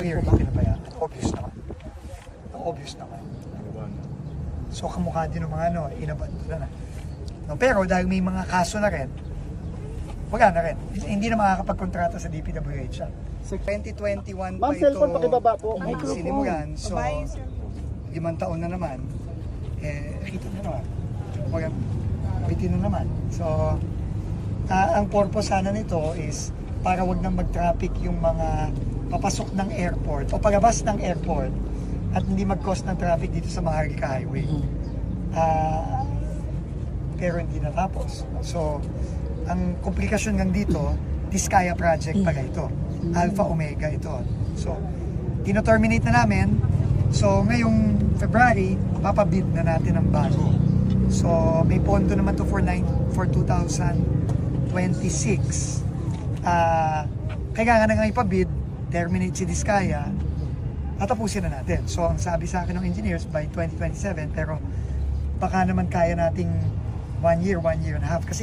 clearly pinabayaan. Obvious naman. Obvious naman. So kamukha din ng mga inabandona na. No, pero dahil may mga kaso na rin, wala na rin. Hindi na makakapagkontrata sa DPWH. 2021 pa Ma'am, cellphone pakibaba po. sinimulan. So, 5 taon na naman. Kita na naman. Kumbaga, bitin na naman. So, ang purpose sana nito is para wag nang mag-traffic yung mga papasok ng airport o palabas ng airport at hindi mag-cause ng traffic dito sa Maharlika Highway. Pero hindi natapos. So, ang komplikasyon ng dito, Diskaya project pala ito. Alpha Omega ito. So, tino-terminate na namin. So, ngayong February, mapabid na natin ang bago. So, may pondo naman to for 2026. Kailangan na nga ipabid, terminate si Diskaya, at tapusin na natin. So, ang sabi sa akin ng engineers, by 2027, pero baka naman kaya nating 1 year and a half. Kasi